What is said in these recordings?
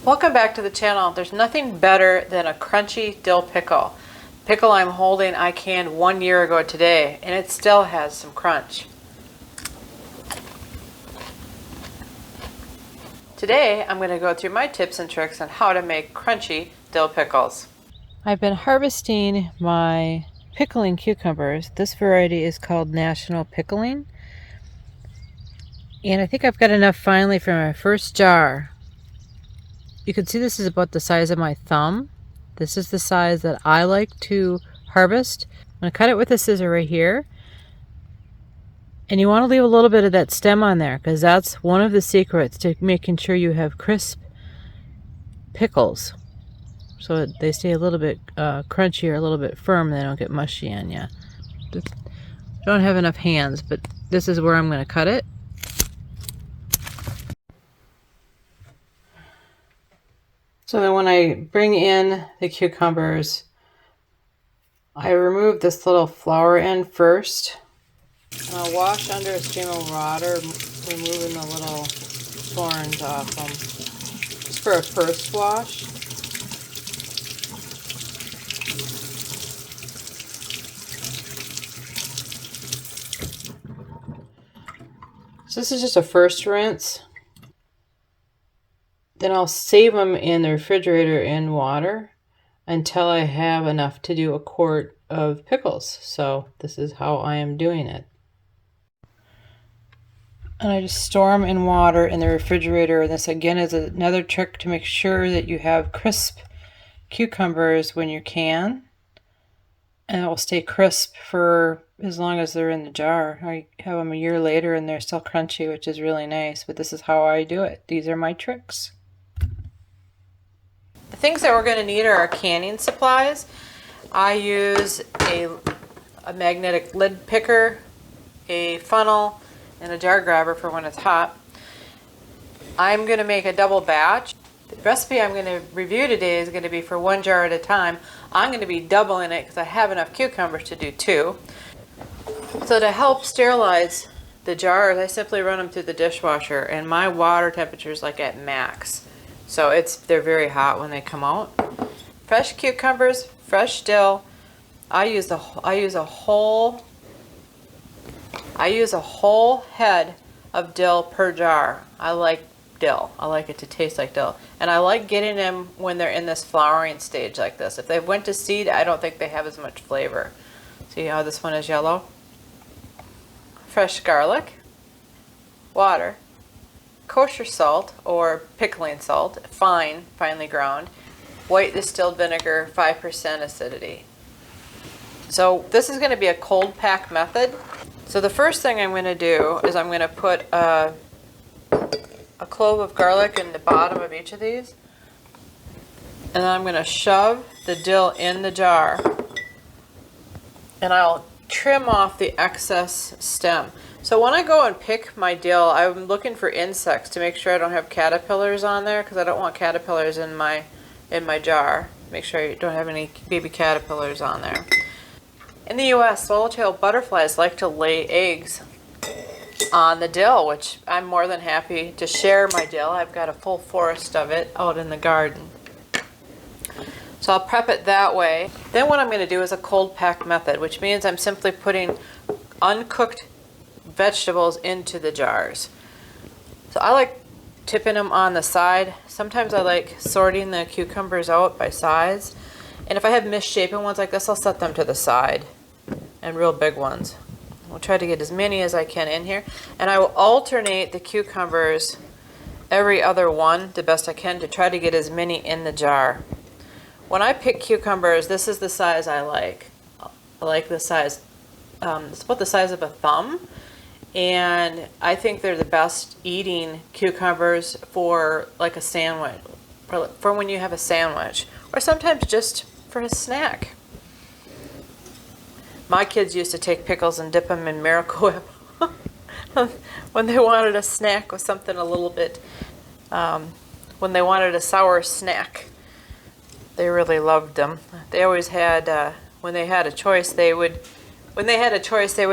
Welcome back to the channel. There's nothing better than a crunchy dill pickle. Pickle I'm holding I canned 1 year ago today, and it still has some crunch. Today I'm going to go through my tips and tricks on how to make crunchy dill pickles. I've been harvesting my pickling cucumbers. This variety is called National Pickling. And I think I've got enough finally for my first jar. You can see this is about the size of my thumb. This is the size that I like to harvest. I'm going to cut it with a scissor right here. And you want to leave a little bit of that stem on there because that's one of the secrets to making sure you have crisp pickles. So they stay a little bit crunchy or a little bit firm and they don't get mushy on you. Don't have enough hands, but this is where I'm going to cut it. So then when I bring in the cucumbers, I remove this little flower end first. And I'll wash under a stream of water, removing the little thorns off them. Just for a first wash. So this is just a first rinse. Then I'll save them in the refrigerator in water until I have enough to do a quart of pickles. So this is how I am doing it. And I just store them in water in the refrigerator. And this again is another trick to make sure that you have crisp cucumbers when you can. And it will stay crisp for as long as they're in the jar. I have them a year later and they're still crunchy, which is really nice. But this is how I do it. These are my tricks. The things that we're going to need are our canning supplies. I use a magnetic lid picker, a funnel, and a jar grabber for when it's hot. I'm going to make a double batch. The recipe I'm going to review today is going to be for 1 jar at a time. I'm going to be doubling it because I have enough cucumbers to do 2. So to help sterilize the jars, I simply run them through the dishwasher, and my water temperature is like at max. So they're very hot when they come out. Fresh cucumbers, fresh dill. I use a whole head of dill per jar. I like dill. I like it to taste like dill. And I like getting them when they're in this flowering stage like this. If they went to seed, I don't think they have as much flavor. See how this one is yellow? Fresh garlic, water, kosher salt or pickling salt, finely ground, white distilled vinegar, 5% acidity. So this is going to be a cold pack method. So the first thing I'm going to do is I'm going to put a clove of garlic in the bottom of each of these. And then I'm going to shove the dill in the jar. And I'll trim off the excess stem. So when I go and pick my dill, I'm looking for insects to make sure I don't have caterpillars on there because I don't want caterpillars in my jar. Make sure you don't have any baby caterpillars on there. In the US, swallowtail butterflies like to lay eggs on the dill, which I'm more than happy to share my dill. I've got a full forest of it out in the garden. So I'll prep it that way. Then what I'm going to do is a cold pack method, which means I'm simply putting uncooked vegetables into the jars. So I like tipping them on the side. Sometimes I like sorting the cucumbers out by size. And if I have misshapen ones like this, I'll set them to the side. And real big ones. I'll try to get as many as I can in here. And I will alternate the cucumbers every other one the best I can to try to get as many in the jar. When I pick cucumbers, this is the size I like. I like the size, it's about the size of a thumb. And I think they're the best eating cucumbers for like a sandwich, for when you have a sandwich, or sometimes just for a snack. My kids used to take pickles and dip them in Miracle Whip when they wanted a snack with something a little bit, when they wanted a sour snack. They really loved them. They always had, when they had a choice, they would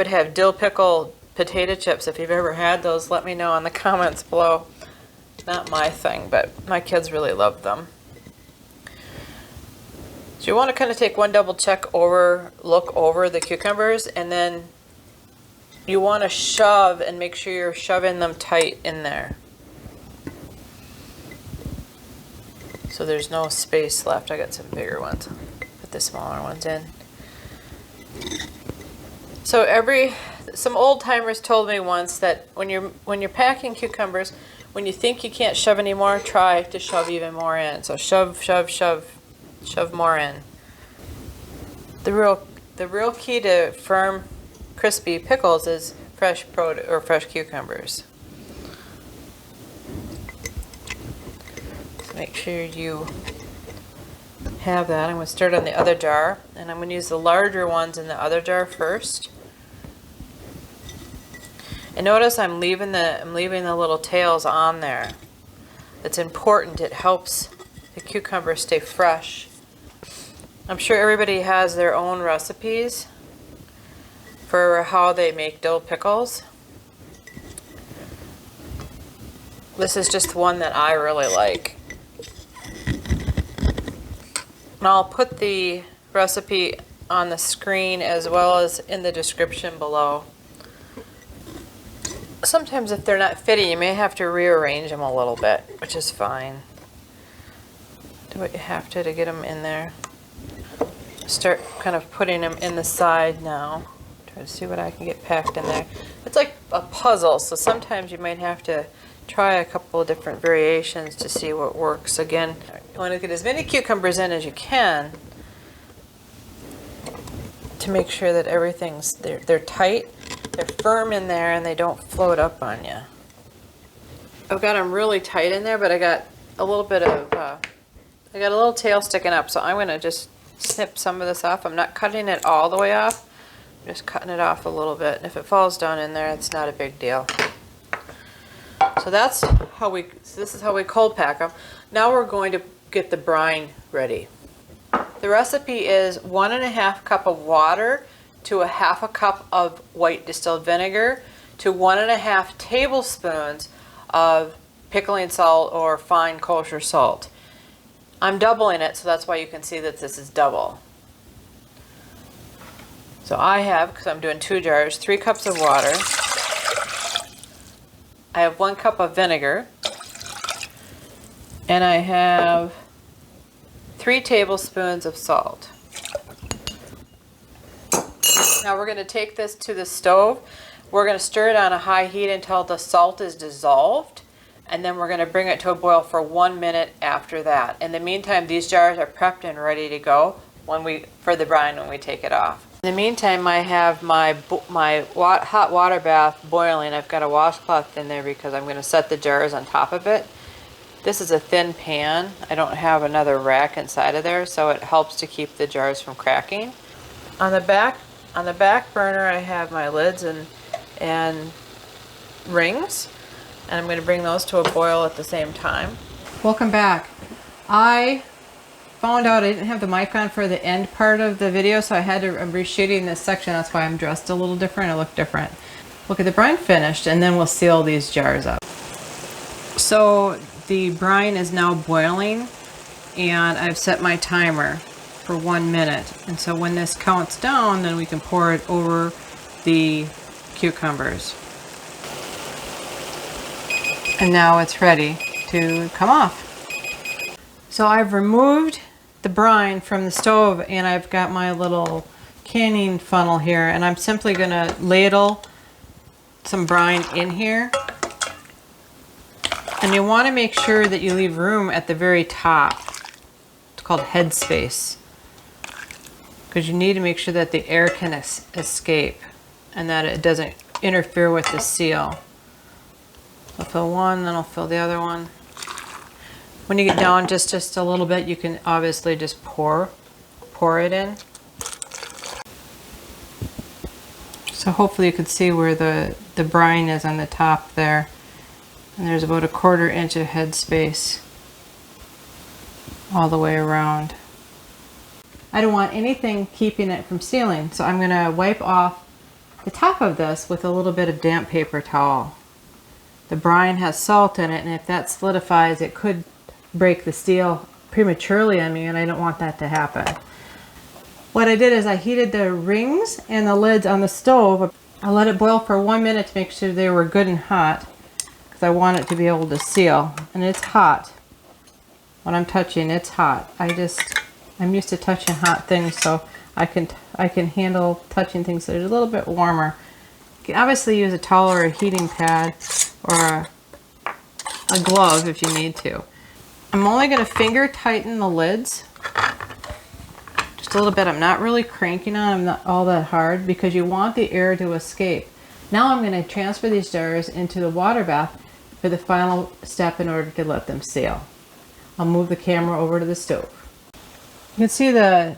have dill pickle potato chips. If you've ever had those, let me know in the comments below. not my thing, but my kids really love them. So you want to kind of take one double look over the cucumbers, and then you want to shove and make sure you're shoving them tight in there. So there's no space left. I got some bigger ones. Put the smaller ones in. So some old timers told me once that when you're packing cucumbers, when you think you can't shove any more, try to shove even more in. So shove more in. The real key to firm, crispy pickles is fresh cucumbers. So make sure you have that. I'm going to start on the other jar, and I'm going to use the larger ones in the other jar first. And notice I'm leaving the little tails on there. It's important. It helps the cucumber stay fresh. I'm sure everybody has their own recipes for how they make dill pickles. This is just one that I really like. And I'll put the recipe on the screen as well as in the description below. Sometimes if they're not fitting, you may have to rearrange them a little bit, which is fine. Do what you have to get them in there. Start kind of putting them in the side now. Try to see what I can get packed in there. It's like a puzzle, so sometimes you might have to try a couple of different variations to see what works. Again, you want to get as many cucumbers in as you can to make sure that they're tight, they're firm in there, and they don't float up on you. I've got them really tight in there, but I got a little bit of, I got a little tail sticking up, so I'm going to just snip some of this off. I'm not cutting it all the way off, I'm just cutting it off a little bit. And if it falls down in there, it's not a big deal. So this is how we cold pack them. Now we're going to get the brine ready. The recipe is 1.5 cups of water to 1/2 cup of white distilled vinegar to 1.5 tablespoons of pickling salt or fine kosher salt. I'm doubling it, so that's why you can see that this is double. So I have, because I'm doing 2 jars, 3 cups of water. I have 1 cup of vinegar. And I have 3 tablespoons of salt. Now we're going to take this to the stove. We're going to stir it on a high heat until the salt is dissolved. And then we're going to bring it to a boil for 1 minute after that. In the meantime, these jars are prepped and ready to go for the brine when we take it off. In the meantime, I have my hot water bath boiling. I've got a washcloth in there because I'm going to set the jars on top of it. This is a thin pan. I don't have another rack inside of there, so it helps to keep the jars from cracking. On the back burner, I have my lids and rings. And I'm going to bring those to a boil at the same time. Welcome back. I found out I didn't have the mic on for the end part of the video, so I'm reshooting this section. That's why I'm dressed a little different. I look different. Look at the brine finished, and then we'll seal these jars up. So the brine is now boiling, and I've set my timer for 1 minute. And so when this counts down, then we can pour it over the cucumbers. And now it's ready to come off. So I've removed the brine from the stove, and I've got my little canning funnel here, and I'm simply going to ladle some brine in here. And you want to make sure that you leave room at the very top. It's called head space, because you need to make sure that the air can escape and that it doesn't interfere with the seal. I'll fill one, then I'll fill the other one. When you get down just a little bit, you can obviously just pour it in. So hopefully you can see where the brine is on the top there. And there's about 1/4 inch of head space all the way around. I don't want anything keeping it from sealing, so I'm going to wipe off the top of this with a little bit of damp paper towel. the brine has salt in it, and if that solidifies, it could break the steel prematurely on me, and I don't want that to happen. What I did is I heated the rings and the lids on the stove. I let it boil for 1 minute to make sure they were good and hot, because I want it to be able to seal. And it's hot. When I'm touching, it's hot. I'm used to touching hot things, so I can handle touching things that are a little bit warmer. You can obviously use a towel or a heating pad or a glove if you need to. I'm only going to finger tighten the lids just a little bit. I'm not really cranking on them, not all that hard, because you want the air to escape. Now I'm going to transfer these jars into the water bath for the final step in order to let them seal. I'll move the camera over to the stove. You can see the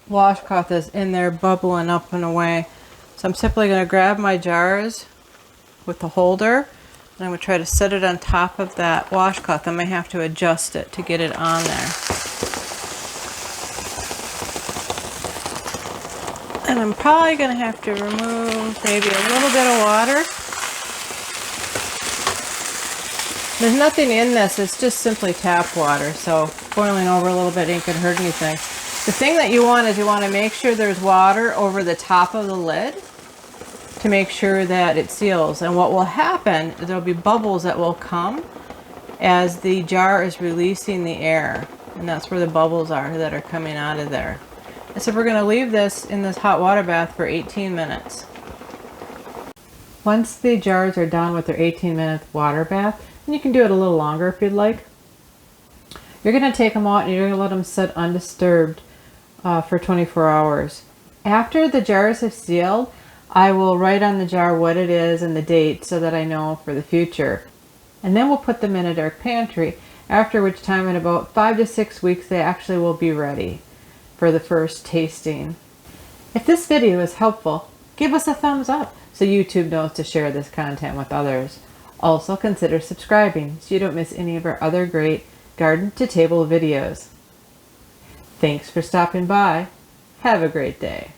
washcloth is in there bubbling up and away. So I'm simply going to grab my jars with the holder, and I'm going to try to set it on top of that washcloth. I may have to adjust it to get it on there. And I'm probably going to have to remove maybe a little bit of water. There's nothing in this, it's just simply tap water, so boiling over a little bit ain't gonna hurt anything. The thing that you want is you want to make sure there's water over the top of the lid to make sure that it seals. And what will happen, there'll be bubbles that will come as the jar is releasing the air. And that's where the bubbles are that are coming out of there. And so we're going to leave this in this hot water bath for 18 minutes. Once the jars are done with their 18-minute water bath, and you can do it a little longer if you'd like, you're going to take them out and you're going to let them sit undisturbed for 24 hours. After the jars have sealed, I will write on the jar what it is and the date so that I know for the future. And then we'll put them in a dark pantry, after which time in about 5 to 6 weeks they actually will be ready for the first tasting. If this video is helpful, give us a thumbs up so YouTube knows to share this content with others. Also consider subscribing so you don't miss any of our other great garden to table videos. Thanks for stopping by. Have a great day.